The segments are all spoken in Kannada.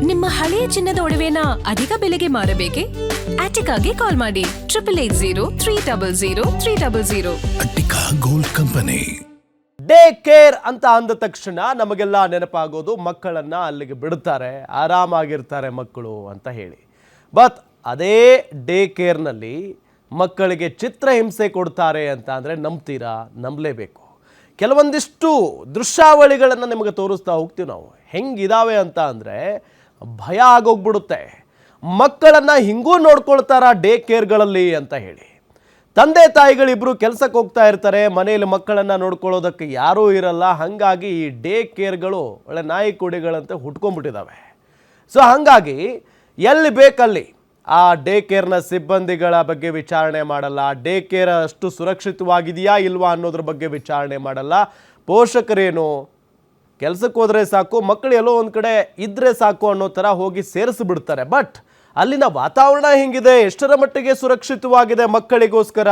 ನಿಮ್ಮ ಹಳೆಯ ಚಿನ್ನದ ಒಡವೆನ ಅಧಿಕ ಬೆಲೆಗೆ ಮಾರಬೇಕೆ? ಆಟಿಕಾಗೆ ಕಾಲ್ ಮಾಡಿ 8880 Attica gold company. Day care ಅಂತ ಅಂದ ತಕ್ಷಣ ನಮಗೆಲ್ಲ ನೆನಪಾಗೋದು ಮಕ್ಕಳನ್ನ ಅಲ್ಲಿಗೆ ಬಿಡುತ್ತಾರೆ, ಆರಾಮಾಗಿರ್ತಾರೆ ಮಕ್ಕಳು ಅಂತ ಹೇಳಿ. ಬಟ್ ಅದೇ ಡೇ ಕೇರ್ನಲ್ಲಿ ಮಕ್ಕಳಿಗೆ ಚಿತ್ರಹಿಂಸೆ ಕೊಡ್ತಾರೆ ಅಂತ ಅಂದರೆ ನಂಬ್ತೀರಾ? ನಂಬಲೇಬೇಕು. ಕೆಲವೊಂದಿಷ್ಟು ದೃಶ್ಯಾವಳಿಗಳನ್ನು ನಿಮಗೆ ತೋರಿಸ್ತಾ ಹೋಗ್ತೀವಿ ನಾವು. ಹೆಂಗಿದಾವೆ ಅಂತ ಅಂದರೆ ಭಯ ಆಗೋಗ್ಬಿಡುತ್ತೆ. ಮಕ್ಕಳನ್ನು ಹಿಂಗೂ ನೋಡ್ಕೊಳ್ತಾರ ಡೇ ಕೇರ್ಗಳಲ್ಲಿ ಅಂತ ಹೇಳಿ. ತಂದೆ ತಾಯಿಗಳಿಬ್ಬರು ಕೆಲಸಕ್ಕೆ ಹೋಗ್ತಾ ಇರ್ತಾರೆ, ಮನೆಯಲ್ಲಿ ಮಕ್ಕಳನ್ನು ನೋಡ್ಕೊಳ್ಳೋದಕ್ಕೆ ಯಾರೂ ಇರಲ್ಲ. ಹಾಗಾಗಿ ಈ ಡೇ ಕೇರ್ಗಳು ಒಳ್ಳೆ ನಾಯಿ ಕುಡಿಗಳಂತೆ ಹುಟ್ಕೊಂಡ್ಬಿಟ್ಟಿದ್ದಾವೆ. ಸೊ ಹಾಗಾಗಿ ಎಲ್ಲಿ ಬೇಕಲ್ಲಿ ಆ ಡೇ ಕೇರ್ನ ಸಿಬ್ಬಂದಿಗಳ ಬಗ್ಗೆ ವಿಚಾರಣೆ ಮಾಡಲ್ಲ. ಡೇ ಕೇರ್ ಅಷ್ಟು ಸುರಕ್ಷಿತವಾಗಿದೆಯಾ ಇಲ್ವಾ ಅನ್ನೋದ್ರ ಬಗ್ಗೆ ವಿಚಾರಣೆ ಮಾಡಲ್ಲ. ಪೋಷಕರೇನು ಕೆಲಸಕ್ಕೆ ಹೋದರೆ ಸಾಕು, ಮಕ್ಕಳು ಎಲ್ಲೋ ಒಂದು ಕಡೆ ಇದ್ದರೆ ಸಾಕು ಅನ್ನೋ ಥರ ಹೋಗಿ ಸೇರಿಸಿಬಿಡ್ತಾರೆ. ಬಟ್ ಅಲ್ಲಿನ ವಾತಾವರಣ ಹೆಂಗಿದೆ, ಎಷ್ಟರ ಮಟ್ಟಿಗೆ ಸುರಕ್ಷಿತವಾಗಿದೆ ಮಕ್ಕಳಿಗೋಸ್ಕರ,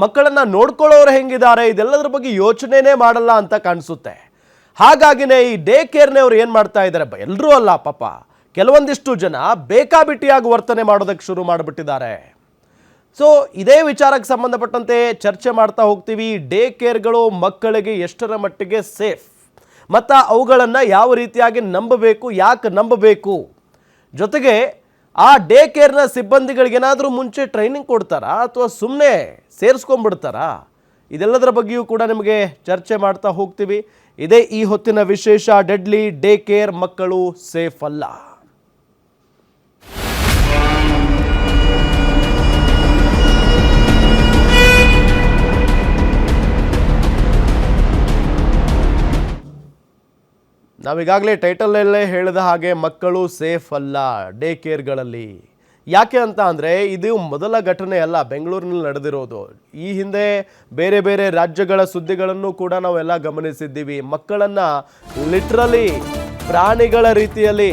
ಮಕ್ಕಳನ್ನು ನೋಡ್ಕೊಳ್ಳೋರು ಹೆಂಗಿದ್ದಾರೆ, ಇದೆಲ್ಲದರ ಬಗ್ಗೆ ಯೋಚನೆನೇ ಮಾಡಲ್ಲ ಅಂತ ಕಾಣಿಸುತ್ತೆ. ಹಾಗಾಗಿನೇ ಈ ಡೇ ಕೇರ್ನವ್ರು ಏನು ಮಾಡ್ತಾ ಇದ್ದಾರೆ, ಎಲ್ಲರೂ ಅಲ್ಲ ಪಾಪ, ಕೆಲವೊಂದಿಷ್ಟು ಜನ ಬೇಕಾಬಿಟ್ಟಿಯಾಗಿ ವರ್ತನೆ ಮಾಡೋದಕ್ಕೆ ಶುರು ಮಾಡಿಬಿಟ್ಟಿದ್ದಾರೆ. ಸೊ ಇದೇ ವಿಚಾರಕ್ಕೆ ಸಂಬಂಧಪಟ್ಟಂತೆ ಚರ್ಚೆ ಮಾಡ್ತಾ ಹೋಗ್ತೀವಿ. ಡೇ ಕೇರ್ಗಳು ಮಕ್ಕಳಿಗೆ ಎಷ್ಟರ ಮಟ್ಟಿಗೆ ಸೇಫ್ ಮತ್ತು ಅವುಗಳನ್ನು ಯಾವ ರೀತಿಯಾಗಿ ನಂಬಬೇಕು, ಯಾಕೆ ನಂಬಬೇಕು, ಜೊತೆಗೆ ಆ ಡೇ ಕೇರ್ನ ಸಿಬ್ಬಂದಿಗಳಿಗೇನಾದರೂ ಮುಂಚೆ ಟ್ರೈನಿಂಗ್ ಕೊಡ್ತಾರಾ ಅಥವಾ ಸುಮ್ಮನೆ ಸೇರಿಸ್ಕೊಂಡ್ಬಿಡ್ತಾರಾ, ಇದೆಲ್ಲದರ ಬಗ್ಗೆಯೂ ಕೂಡ ನಿಮಗೆ ಚರ್ಚೆ ಮಾಡ್ತಾ ಹೋಗ್ತೀವಿ. ಇದೇ ಈ ಹೊತ್ತಿನ ವಿಶೇಷ. ಡೆಡ್ಲಿ ಡೇ ಕೇರ್ ಮಕ್ಕಳು ಸೇಫ್ ಅಲ್ಲ. ನಾವೀಗಾಗಲೇ ಟೈಟಲಲ್ಲೇ ಹೇಳಿದ ಹಾಗೆ ಮಕ್ಕಳು ಸೇಫ್ ಅಲ್ಲ ಡೇ ಕೇರ್ಗಳಲ್ಲಿ. ಯಾಕೆ ಅಂತ ಅಂದರೆ ಇದು ಮೊದಲ ಘಟನೆ ಅಲ್ಲ ಬೆಂಗಳೂರಿನಲ್ಲಿ ನಡೆದಿರೋದು. ಈ ಹಿಂದೆ ಬೇರೆ ಬೇರೆ ರಾಜ್ಯಗಳ ಸುದ್ದಿಗಳನ್ನು ಕೂಡ ನಾವೆಲ್ಲ ಗಮನಿಸಿದ್ದೀವಿ. ಮಕ್ಕಳನ್ನು ಲಿಟ್ರಲಿ ಪ್ರಾಣಿಗಳ ರೀತಿಯಲ್ಲಿ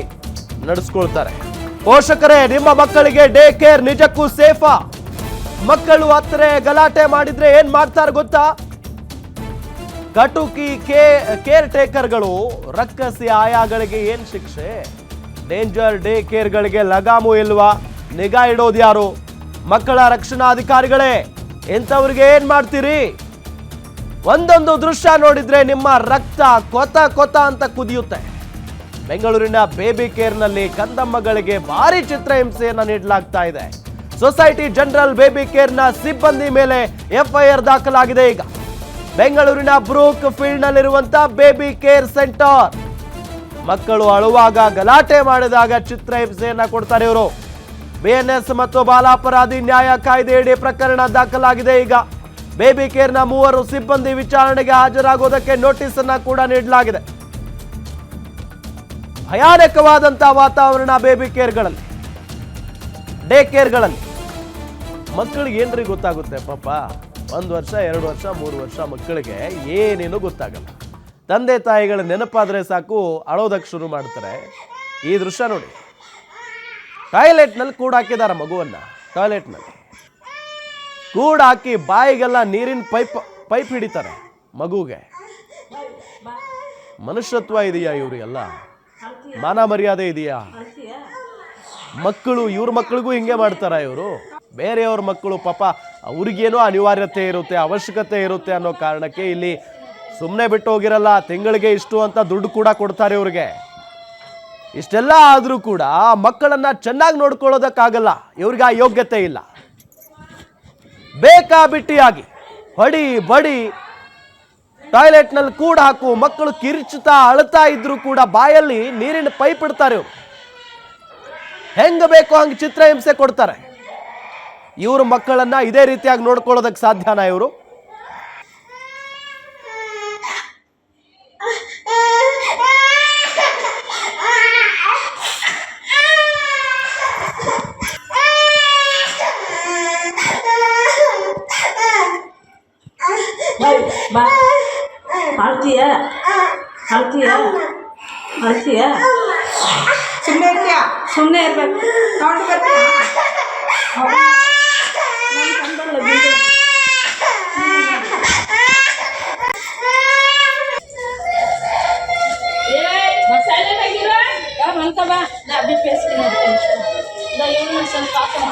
ನಡೆಸ್ಕೊಳ್ತಾರೆ. ಪೋಷಕರೇ, ನಿಮ್ಮ ಮಕ್ಕಳಿಗೆ ಡೇ ಕೇರ್ ನಿಜಕ್ಕೂ ಸೇಫಾ? ಮಕ್ಕಳು ಹತ್ರ ಗಲಾಟೆ ಮಾಡಿದ್ರೆ ಏನು ಮಾಡ್ತಾರೆ ಗೊತ್ತಾ? ಕಟುಕಿ ಕೇರ್ ಟೇಕರ್ಗಳು, ರಕ್ಕಸಿ ಆಯಾಗಳಿಗೆ ಏನು ಶಿಕ್ಷೆ? ಡೇಂಜರ್ ಡೇ ಕೇರ್ಗಳಿಗೆ ಲಗಾಮು ಇಲ್ವಾ? ನಿಗಾ ಇಡೋದು ಯಾರು? ಮಕ್ಕಳ ರಕ್ಷಣಾಧಿಕಾರಿಗಳೇ, ಇಂಥವ್ರಿಗೆ ಏನು ಮಾಡ್ತೀರಿ? ಒಂದೊಂದು ದೃಶ್ಯ ನೋಡಿದ್ರೆ ನಿಮ್ಮ ರಕ್ತ ಕೊತ ಕೊತ ಅಂತ ಕುದಿಯುತ್ತೆ. ಬೆಂಗಳೂರಿನ ಬೇಬಿ ಕೇರ್ನಲ್ಲಿ ಕಂದಮ್ಮಗಳಿಗೆ ಭಾರಿ ಚಿತ್ರಹಿಂಸೆಯನ್ನು ನೀಡಲಾಗ್ತಾ ಇದೆ. ಸೊಸೈಟಿ ಜನರಲ್ ಬೇಬಿ ಕೇರ್ನ ಸಿಬ್ಬಂದಿ ಮೇಲೆ ಎಫ್ಐಆರ್ ದಾಖಲಾಗಿದೆ. ಈಗ ಬೆಂಗಳೂರಿನ ಬ್ರೂಕ್ ಫೀಲ್ಡ್ ನಲ್ಲಿರುವಂತಹ ಬೇಬಿ ಕೇರ್ ಸೆಂಟರ್. ಮಕ್ಕಳು ಅಳುವಾಗ, ಗಲಾಟೆ ಮಾಡಿದಾಗ ಚಿತ್ರಹಿಂಸೆಯನ್ನ ಕೊಡ್ತಾರೆ ಇವರು. ಬಿಎನ್ಎಸ್ ಮತ್ತು ಬಾಲಾಪರಾಧಿ ನ್ಯಾಯ ಕಾಯ್ದೆಯಡಿ ಪ್ರಕರಣ ದಾಖಲಾಗಿದೆ. ಈಗ ಬೇಬಿ ಕೇರ್ನ 3 ಸಿಬ್ಬಂದಿ ವಿಚಾರಣೆಗೆ ಹಾಜರಾಗೋದಕ್ಕೆ ನೋಟಿಸ್ ಅನ್ನ ಕೂಡ ನೀಡಲಾಗಿದೆ. ಭಯಾನಕವಾದಂತಹ ವಾತಾವರಣ ಬೇಬಿ ಕೇರ್ಗಳಲ್ಲಿ, ಡೇ ಕೇರ್ಗಳಲ್ಲಿ. ಮಕ್ಕಳಿಗೆ ಏನ್ರಿ ಗೊತ್ತಾಗುತ್ತೆ ಪಾಪ? 1 ವರ್ಷ 2 ವರ್ಷ 3 ವರ್ಷ ಮಕ್ಕಳಿಗೆ ಏನೇನು ಗೊತ್ತಾಗಲ್ಲ. ತಂದೆ ತಾಯಿಗಳ ನೆನಪಾದರೆ ಸಾಕು ಅಳೋದಕ್ಕೆ ಶುರು ಮಾಡ್ತಾರೆ. ಈ ದೃಶ್ಯ ನೋಡಿ, ಟಾಯ್ಲೆಟ್ನಲ್ಲಿ ಕೂಡ ಹಾಕಿದ್ದಾರೆ ಮಗುವನ್ನು. ಟಾಯ್ಲೆಟ್ನಲ್ಲಿ ಕೂಡ ಹಾಕಿ ಬಾಯಿಗೆಲ್ಲ ನೀರಿನ ಪೈಪ್ ಹಿಡಿತಾರೆ ಮಗುಗೆ. ಮನುಷ್ಯತ್ವ ಇದೆಯಾ ಇವರಿಗೆಲ್ಲ? ಮಾನ ಮರ್ಯಾದೆ ಇದೆಯಾ? ಮಕ್ಕಳು, ಇವ್ರ ಮಕ್ಕಳಿಗೂ ಹಿಂಗೆ ಮಾಡ್ತಾರ ಇವರು? ಬೇರೆಯವ್ರ ಮಕ್ಕಳು ಪಾಪ ಅವ್ರಿಗೇನೋ ಅನಿವಾರ್ಯತೆ ಇರುತ್ತೆ, ಅವಶ್ಯಕತೆ ಇರುತ್ತೆ ಅನ್ನೋ ಕಾರಣಕ್ಕೆ ಇಲ್ಲಿ ಸುಮ್ಮನೆ ಬಿಟ್ಟು ಹೋಗಿರಲ್ಲ. ತಿಂಗಳಿಗೆ ಇಷ್ಟು ಅಂತ ದುಡ್ಡು ಕೂಡ ಕೊಡ್ತಾರೆ ಇವ್ರಿಗೆ. ಇಷ್ಟೆಲ್ಲ ಆದರೂ ಕೂಡ ಮಕ್ಕಳನ್ನ ಚೆನ್ನಾಗಿ ನೋಡ್ಕೊಳ್ಳೋದಕ್ಕಾಗಲ್ಲ. ಇವ್ರಿಗೆ ಆ ಯೋಗ್ಯತೆ ಇಲ್ಲ. ಬೇಕಾಬಿಟ್ಟಿಯಾಗಿ ಹೊಡಿ ಬಡಿ ಟಾಯ್ಲೆಟ್ನಲ್ಲಿ ಕೂಡ ಹಾಕು. ಮಕ್ಕಳು ಕಿರಿಚುತ್ತಾ ಅಳ್ತಾ ಇದ್ರು ಕೂಡ ಬಾಯಲ್ಲಿ ನೀರಿನ ಪೈಪ್ ಇಡ್ತಾರೆ ಇವ್ರು. ಹೆಂಗ ಬೇಕೋ ಹಂಗೆ ಚಿತ್ರಹಿಂಸೆ ಕೊಡ್ತಾರೆ. ಇವ್ರ ಮಕ್ಕಳನ್ನ ಇದೇ ರೀತಿಯಾಗಿ ನೋಡ್ಕೊಳ್ಳೋದಕ್ಕೆ ಸಾಧ್ಯನಾ ಇವರು? ಸುಮ್ಮನೆ ಇರ್ಬೇಕು. ಅಭಿ ಪೇಸ್ತೀನಿ ಇವನು ಸ್ವಲ್ಪ ಹಾಕಮ್ಮ